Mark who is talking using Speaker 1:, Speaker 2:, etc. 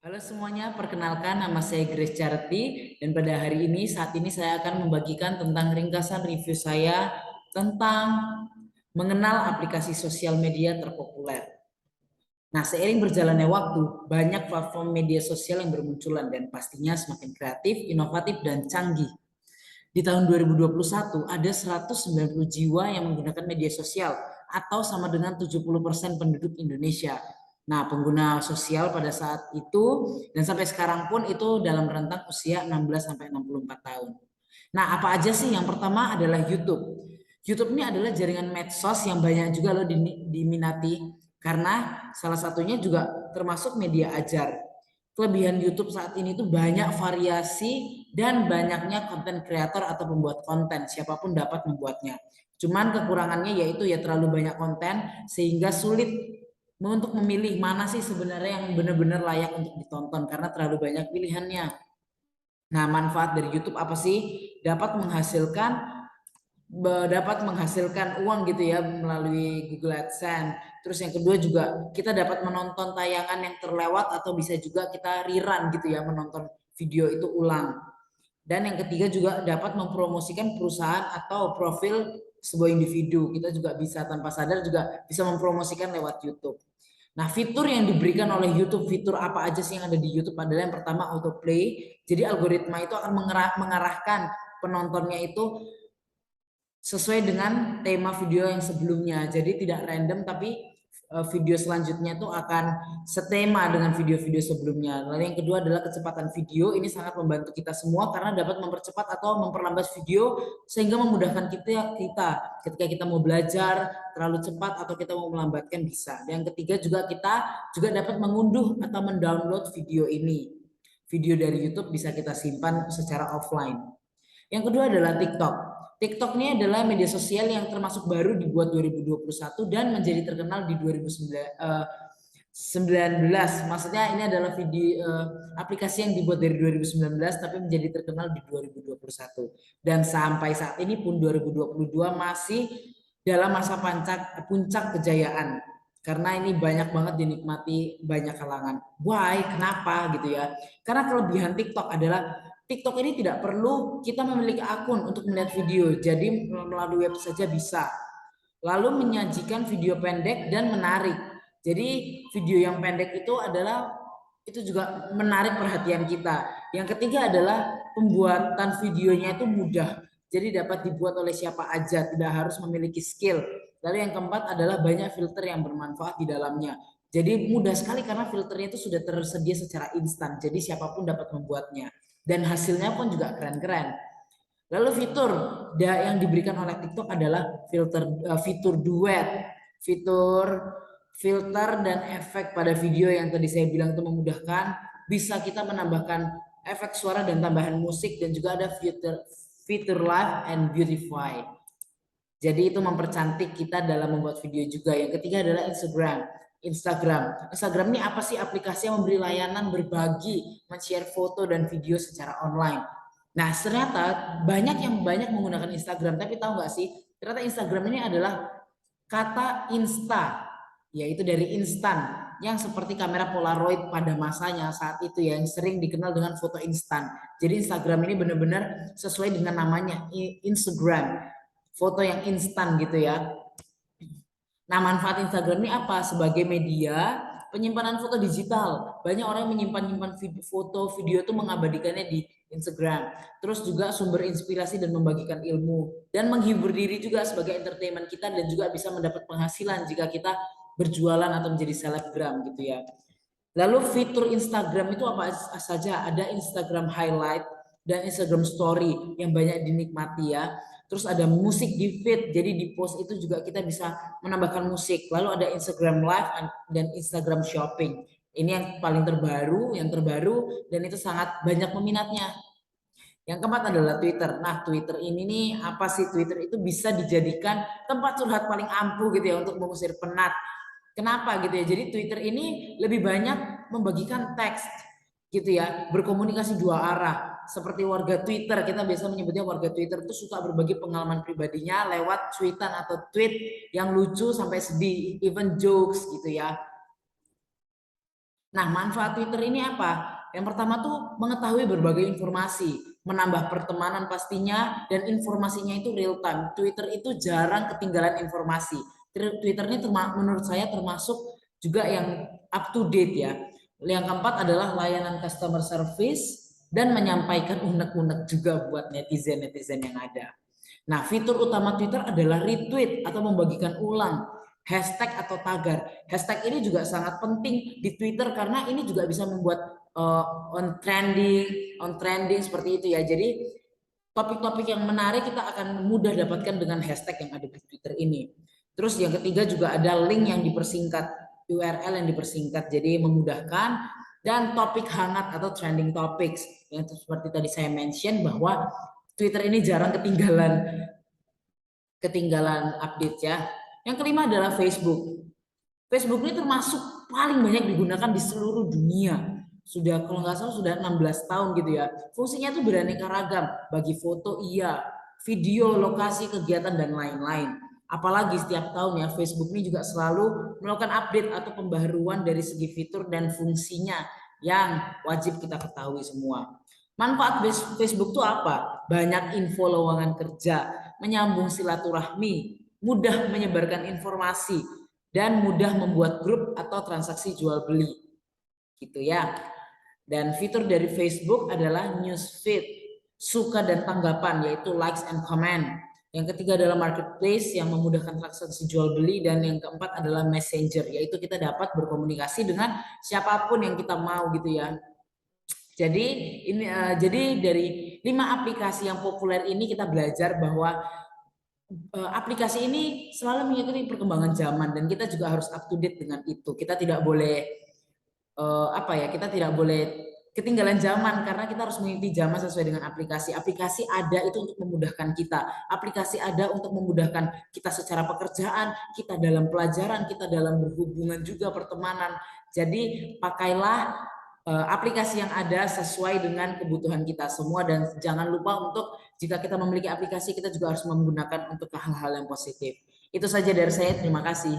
Speaker 1: Halo semuanya, perkenalkan nama saya Grace Charity dan pada hari ini saat ini saya akan membagikan tentang ringkasan review saya tentang mengenal aplikasi sosial media terpopuler. Nah, seiring berjalannya waktu, banyak platform media sosial yang bermunculan dan pastinya semakin kreatif, inovatif, dan canggih. Di tahun 2021 ada 190 jiwa yang menggunakan media sosial atau sama dengan 70% penduduk Indonesia. Nah, pengguna sosial pada saat itu dan sampai sekarang pun itu dalam rentang usia 16 sampai 64 tahun. Nah, apa aja sih? Yang pertama adalah YouTube. YouTube ini adalah jaringan medsos yang banyak juga loh diminati karena salah satunya juga termasuk media ajar. Kelebihan YouTube saat ini tuh banyak variasi dan banyaknya konten kreator atau pembuat konten, siapapun dapat membuatnya. Cuman kekurangannya yaitu ya terlalu banyak konten sehingga sulit untuk memilih mana sih sebenarnya yang benar-benar layak untuk ditonton karena terlalu banyak pilihannya. Nah, manfaat dari YouTube apa sih? Dapat menghasilkan uang gitu ya melalui Google AdSense. Terus yang kedua juga kita dapat menonton tayangan yang terlewat atau bisa juga kita rerun gitu ya menonton video itu ulang. Dan yang ketiga juga dapat mempromosikan perusahaan atau profil sebuah individu. Kita juga bisa tanpa sadar juga bisa mempromosikan lewat YouTube. Nah, fitur yang diberikan oleh YouTube, fitur apa aja sih yang ada di YouTube adalah yang pertama autoplay. Jadi algoritma itu akan mengarahkan penontonnya itu sesuai dengan tema video yang sebelumnya. Jadi tidak random tapi video selanjutnya itu akan setema dengan video-video sebelumnya. Lalu yang kedua adalah kecepatan video. Ini sangat membantu kita semua karena dapat mempercepat atau memperlambat video sehingga memudahkan kita ketika kita mau belajar terlalu cepat atau kita mau melambatkan bisa. Yang ketiga juga kita juga dapat mengunduh atau mendownload video ini. Video dari YouTube bisa kita simpan secara offline. Yang kedua adalah TikTok. TikTok ini adalah media sosial yang termasuk baru dibuat 2021 dan menjadi terkenal di 2019. Maksudnya ini adalah aplikasi yang dibuat dari 2019 tapi menjadi terkenal di 2021. Dan sampai saat ini pun 2022 masih dalam masa puncak kejayaan. Karena ini banyak banget dinikmati banyak kalangan. Why? Kenapa gitu ya? Karena kelebihan TikTok adalah TikTok ini tidak perlu kita memiliki akun untuk melihat video, jadi melalui web saja bisa. Lalu menyajikan video pendek dan menarik. Jadi video yang pendek itu juga menarik perhatian kita. Yang ketiga adalah pembuatan videonya itu mudah. Jadi dapat dibuat oleh siapa aja, tidak harus memiliki skill. Lalu yang keempat adalah banyak filter yang bermanfaat di dalamnya. Jadi mudah sekali karena filternya itu sudah tersedia secara instan. Jadi siapapun dapat membuatnya dan hasilnya pun juga keren-keren. Lalu fitur yang diberikan oleh TikTok adalah fitur duet, fitur filter dan efek pada video yang tadi saya bilang itu memudahkan. Bisa kita menambahkan efek suara dan tambahan musik dan juga ada fitur live and beautify. Jadi itu mempercantik kita dalam membuat video juga. Yang ketiga adalah Instagram ini apa sih? Aplikasi yang memberi layanan berbagi, men-share foto dan video secara online. Nah, ternyata banyak menggunakan Instagram, tapi tahu nggak sih? Ternyata Instagram ini adalah kata insta, yaitu dari instan, yang seperti kamera Polaroid pada masanya saat itu yang sering dikenal dengan foto instan. Jadi Instagram ini benar-benar sesuai dengan namanya, Instagram, foto yang instan gitu ya. Nah, manfaat Instagram ini apa? Sebagai media penyimpanan foto digital. Banyak orang yang menyimpan foto, video itu mengabadikannya di Instagram. Terus juga sumber inspirasi dan membagikan ilmu. Dan menghibur diri juga sebagai entertainment kita dan juga bisa mendapat penghasilan jika kita berjualan atau menjadi selebgram gitu ya. Lalu fitur Instagram itu apa saja? Ada Instagram highlight dan Instagram story yang banyak dinikmati ya. Terus ada musik di feed, jadi di post itu juga kita bisa menambahkan musik. Lalu ada Instagram live dan Instagram shopping. Ini yang paling terbaru, dan itu sangat banyak peminatnya. Yang keempat adalah Twitter. Nah, Twitter ini nih apa sih? Twitter itu bisa dijadikan tempat curhat paling ampuh gitu ya untuk mengusir penat. Kenapa gitu ya? Jadi Twitter ini lebih banyak membagikan teks gitu ya, berkomunikasi dua arah. Seperti warga Twitter, kita biasa menyebutnya warga Twitter itu suka berbagi pengalaman pribadinya lewat tweetan atau tweet yang lucu sampai sedih, even jokes gitu ya. Nah, manfaat Twitter ini apa? Yang pertama tuh mengetahui berbagai informasi, menambah pertemanan pastinya, dan informasinya itu real time. Twitter itu jarang ketinggalan informasi. Twitter ini menurut saya termasuk juga yang up to date ya. Yang keempat adalah layanan customer service dan menyampaikan unek-unek juga buat netizen-netizen yang ada. Nah, fitur utama Twitter adalah retweet atau membagikan ulang hashtag atau tagar. Hashtag ini juga sangat penting di Twitter karena ini juga bisa membuat on trending seperti itu ya. Jadi topik-topik yang menarik kita akan mudah dapatkan dengan hashtag yang ada di Twitter ini. Terus yang ketiga juga ada link yang dipersingkat, URL yang dipersingkat, jadi memudahkan, dan topik hangat atau trending topics yang seperti tadi saya mention bahwa Twitter ini jarang ketinggalan update ya. Yang kelima adalah Facebook. Facebook ini termasuk paling banyak digunakan di seluruh dunia. Sudah kalau nggak salah sudah 16 tahun gitu ya. Fungsinya tuh beraneka ragam, bagi foto iya, video, lokasi, kegiatan dan lain-lain. Apalagi setiap tahun ya Facebook ini juga selalu melakukan update atau pembaharuan dari segi fitur dan fungsinya yang wajib kita ketahui semua. Manfaat Facebook itu apa? Banyak info lowongan kerja, menyambung silaturahmi, mudah menyebarkan informasi, dan mudah membuat grup atau transaksi jual beli gitu ya. Dan fitur dari Facebook adalah newsfeed, suka dan tanggapan, yaitu likes and comment. Yang ketiga adalah marketplace yang memudahkan transaksi jual beli, dan yang keempat adalah messenger, yaitu kita dapat berkomunikasi dengan siapapun yang kita mau gitu ya. Jadi jadi dari 5 aplikasi yang populer ini kita belajar bahwa aplikasi ini selalu mengikuti perkembangan zaman dan kita juga harus up to date dengan itu. Kita tidak boleh kita tidak boleh ketinggalan zaman karena kita harus mengikuti zaman sesuai dengan aplikasi. Aplikasi ada itu untuk memudahkan kita. Aplikasi ada untuk memudahkan kita secara pekerjaan, kita dalam pelajaran, kita dalam berhubungan juga pertemanan. Jadi pakailah aplikasi yang ada sesuai dengan kebutuhan kita semua, dan jangan lupa untuk jika kita memiliki aplikasi kita juga harus menggunakan untuk hal-hal yang positif. Itu saja dari saya, terima kasih.